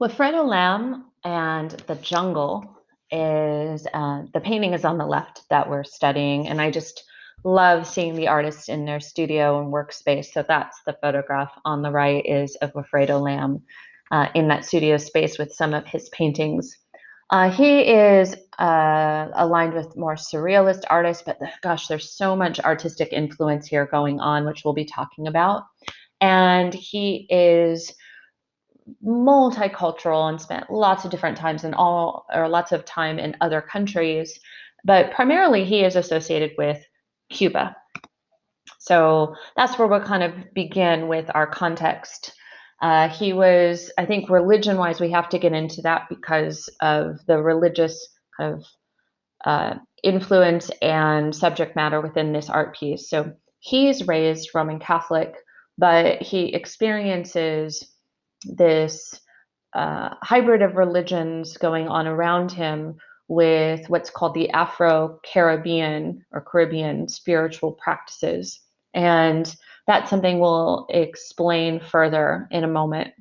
Wilfredo Lamb and the Jungle is the painting is on the left that we're studying, and I just love seeing the artists in their studio and workspace. So that's the photograph on the right is of Wilfredo Lamb in that studio space with some of his paintings. He is aligned with more surrealist artists, but gosh, there's so much artistic influence here going on, which we'll be talking about. And he is multicultural and spent lots of different times in all or lots of time in other countries, but primarily he is associated with Cuba. So that's where we'll kind of begin with our context. He was, I think, religion wise, we have to get into that because of the religious kind of influence and subject matter within this art piece. So he's raised Roman Catholic, but he experiences this hybrid of religions going on around him with what's called the Afro Caribbean or Caribbean spiritual practices. And that's something we'll explain further in a moment.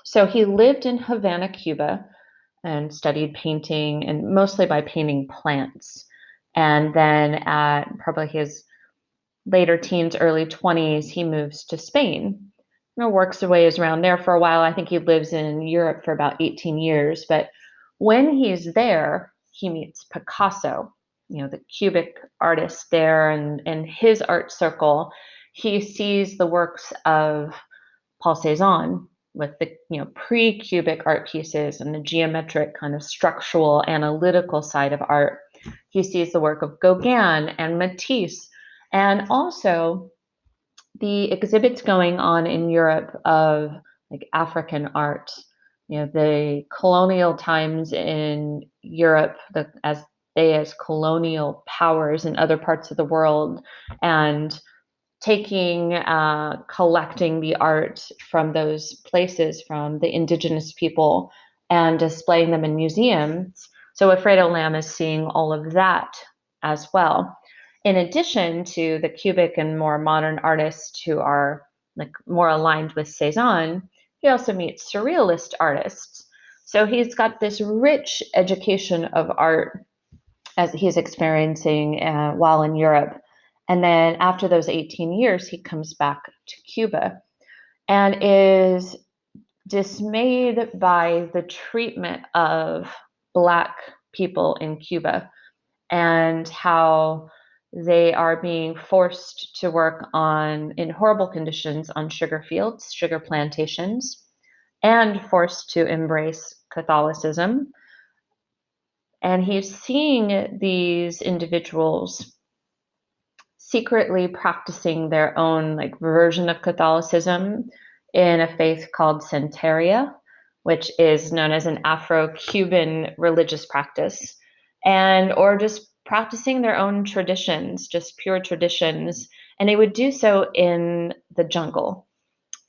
So he lived in Havana, Cuba, and studied painting, and mostly by painting plants. And then at probably his later teens, early 20s, he moves to Spain. Works away is around there for a while. I think he lives in Europe for about 18 years. But when he's there, he meets Picasso, the cubic artist there, and his art circle. He sees the works of Paul Cézanne with the pre-cubic art pieces and the geometric kind of structural analytical side of art. He sees the work of Gauguin and Matisse, and also the exhibits going on in Europe of like African art. The colonial times in Europe, as colonial powers in other parts of the world, and collecting the art from those places, from the indigenous people, and displaying them in museums. So Wilfredo Lamb is seeing all of that as well. In addition to the cubic and more modern artists who are like more aligned with Cezanne, he also meets surrealist artists. So he's got this rich education of art as he's experiencing while in Europe. And then after those 18 years, he comes back to Cuba and is dismayed by the treatment of Black people in Cuba and how they are being forced to work in horrible conditions on sugar fields, sugar plantations, and forced to embrace Catholicism. And he's seeing these individuals secretly practicing their own like version of Catholicism in a faith called Santeria, which is known as an Afro-Cuban religious practice, and or just practicing their own traditions, just pure traditions, and they would do so in the jungle,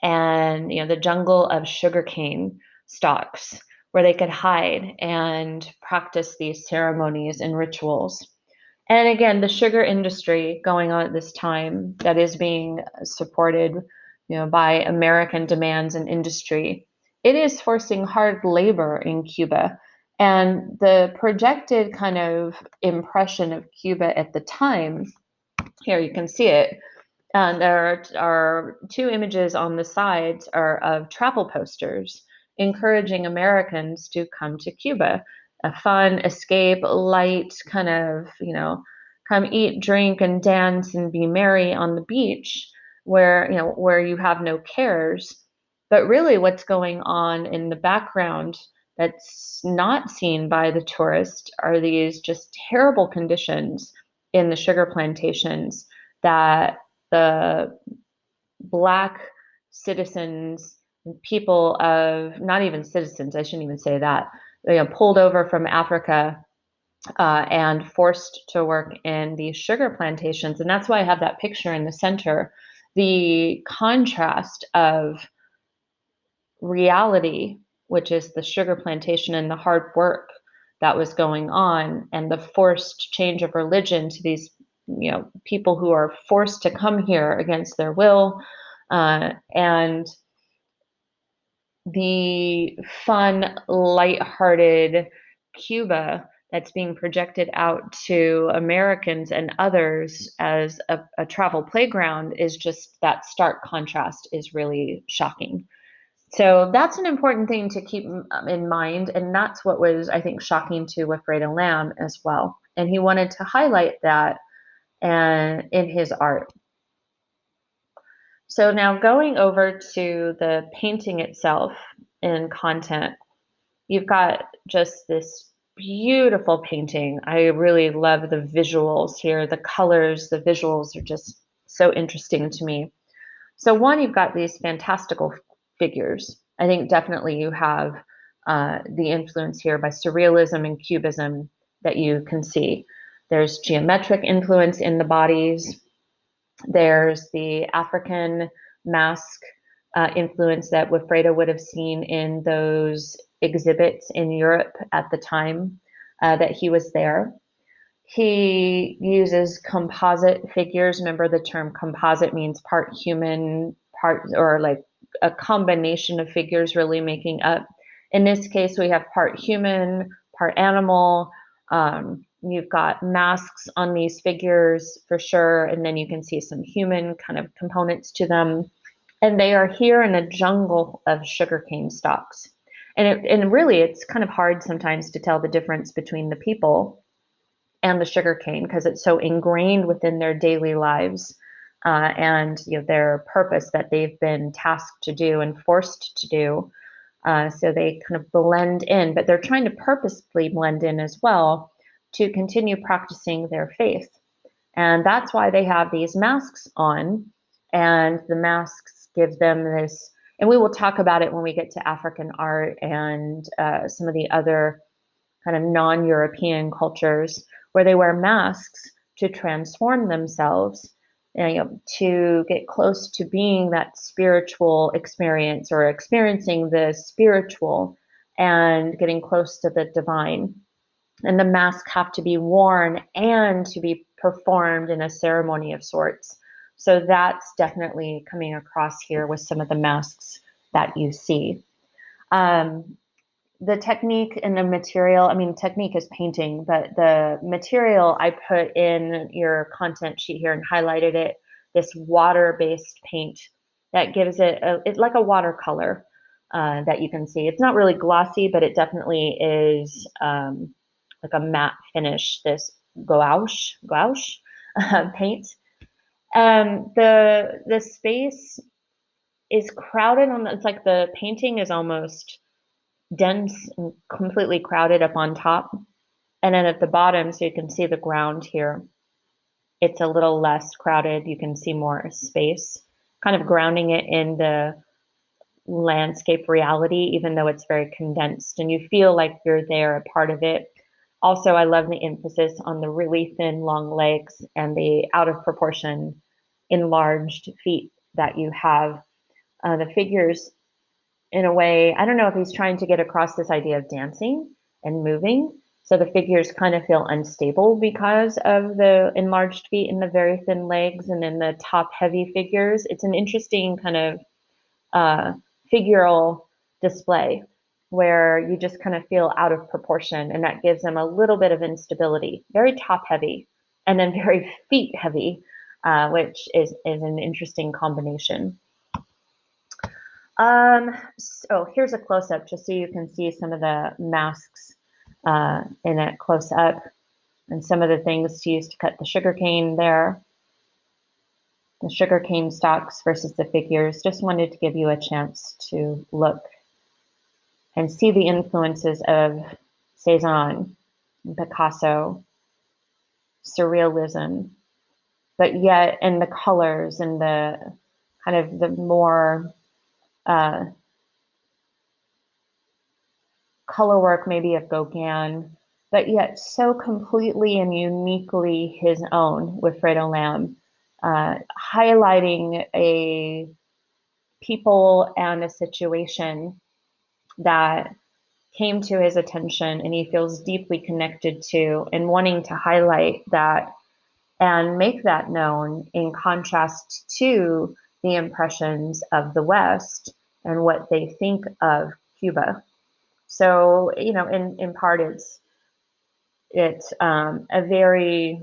and the jungle of sugarcane stalks, where they could hide and practice these ceremonies and rituals. And again, the sugar industry going on at this time that is being supported, by American demands and industry, it is forcing hard labor in Cuba. And the projected kind of impression of Cuba at the time, here you can see it. And there are two images on the sides are of travel posters encouraging Americans to come to Cuba. A fun, escape, light kind of, come eat, drink, and dance and be merry on the beach where you have no cares. But really what's going on in the background that's not seen by the tourist are these just terrible conditions in the sugar plantations that the Black citizens, people of not even citizens, I shouldn't even say that, pulled over from Africa and forced to work in these sugar plantations. And that's why I have that picture in the center. The contrast of reality, which is the sugar plantation and the hard work that was going on, and the forced change of religion to these people who are forced to come here against their will, and the fun, lighthearted Cuba that's being projected out to Americans and others as a travel playground is just that stark contrast is really shocking. So that's an important thing to keep in mind. And that's what was, I think, shocking to Wilfredo Lamb as well. And he wanted to highlight that and in his art. So now going over to the painting itself and content, you've got just this beautiful painting. I really love the visuals here. The colors, the visuals are just so interesting to me. So one, you've got these fantastical figures. I think definitely you have the influence here by surrealism and cubism that you can see. There's geometric influence in the bodies. There's the African mask influence that Wilfredo would have seen in those exhibits in Europe at the time that he was there. He uses composite figures. Remember, the term composite means part human, part, or like a combination of figures really making up. In this case, we have part human, part animal. You've got masks on these figures for sure, and then you can see some human kind of components to them. And they are here in a jungle of sugarcane stalks. And really, it's kind of hard sometimes to tell the difference between the people and the sugarcane because it's so ingrained within their daily lives and their purpose that they've been tasked to do and forced to do. So they kind of blend in, but they're trying to purposefully blend in as well to continue practicing their faith. And that's why they have these masks on, and the masks give them this. And we will talk about it when we get to African art and some of the other kind of non-European cultures where they wear masks to transform themselves, to get close to being that spiritual experience or experiencing the spiritual and getting close to the divine. And the masks have to be worn and to be performed in a ceremony of sorts. So that's definitely coming across here with some of the masks that you see. The technique and the material, I mean, technique is painting, but the material I put in your content sheet here and highlighted it, this water-based paint that gives it, it's like a watercolor that you can see. It's not really glossy, but it definitely is like a matte finish, this gouache paint. The space is crowded on, it's like the painting is almost dense and completely crowded up on top. And then at the bottom, so you can see the ground here, it's a little less crowded. You can see more space, kind of grounding it in the landscape reality, even though it's very condensed and you feel like you're there, a part of it. Also, I love the emphasis on the really thin, long legs and the out of proportion, enlarged feet that you have. The figures, in a way, I don't know if he's trying to get across this idea of dancing and moving. So the figures kind of feel unstable because of the enlarged feet and the very thin legs, and then the top heavy figures. It's an interesting kind of figural display where you just kind of feel out of proportion, and that gives them a little bit of instability. Very top heavy, and then very feet heavy, which is an interesting combination. So here's a close-up just so you can see some of the masks in a close-up and some of the things to use to cut the sugarcane there. The sugarcane stalks versus the figures. Just wanted to give you a chance to look and see the influences of Cezanne, Picasso, surrealism, but yet in the colors and the kind of the more color work maybe of Gauguin, but yet so completely and uniquely his own with Wilfredo Lamb, highlighting a people and a situation that came to his attention and he feels deeply connected to, and wanting to highlight that and make that known in contrast to the impressions of the West and what they think of Cuba. So, in part, it's a very,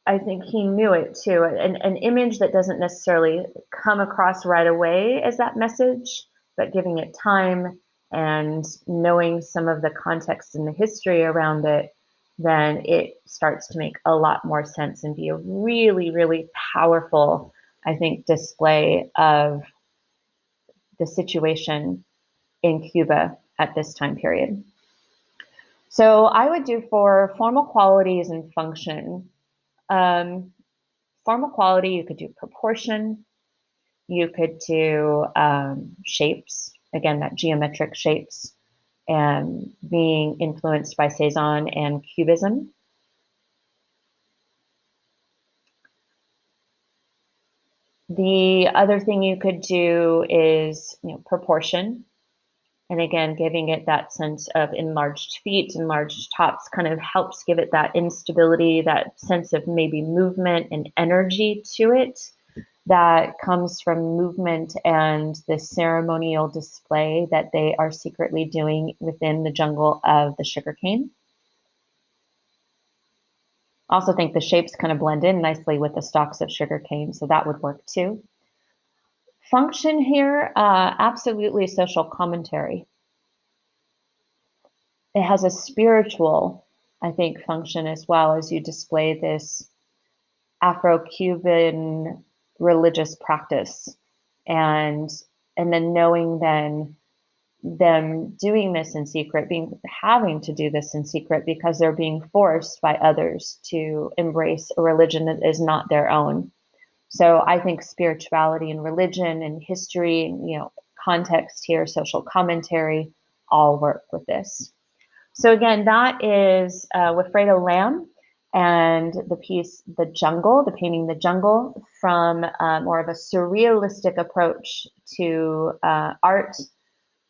I think he knew it too, an image that doesn't necessarily come across right away as that message, but giving it time and knowing some of the context and the history around it, then it starts to make a lot more sense and be a really, really powerful, I think, display of the situation in Cuba at this time period. So I would do for formal qualities and function. Um, Formal quality, you could do proportion, you could do shapes, again, that geometric shapes, and being influenced by Cezanne and Cubism. The other thing you could do is, proportion, and again, giving it that sense of enlarged feet, enlarged tops kind of helps give it that instability, that sense of maybe movement and energy to it that comes from movement and the ceremonial display that they are secretly doing within the jungle of the sugarcane. Also think the shapes kind of blend in nicely with the stalks of sugarcane, so that would work too. Function here, absolutely social commentary. It has a spiritual, I think, function as well as you display this Afro-Cuban religious practice, and then knowing then them doing this in secret, having to do this in secret because they're being forced by others to embrace a religion that is not their own. So I think spirituality and religion and history, context here, social commentary, all work with this. So again, that is Wilfredo Lamb and the piece The Jungle, the painting The Jungle, from more of a surrealistic approach to art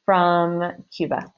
from Cuba.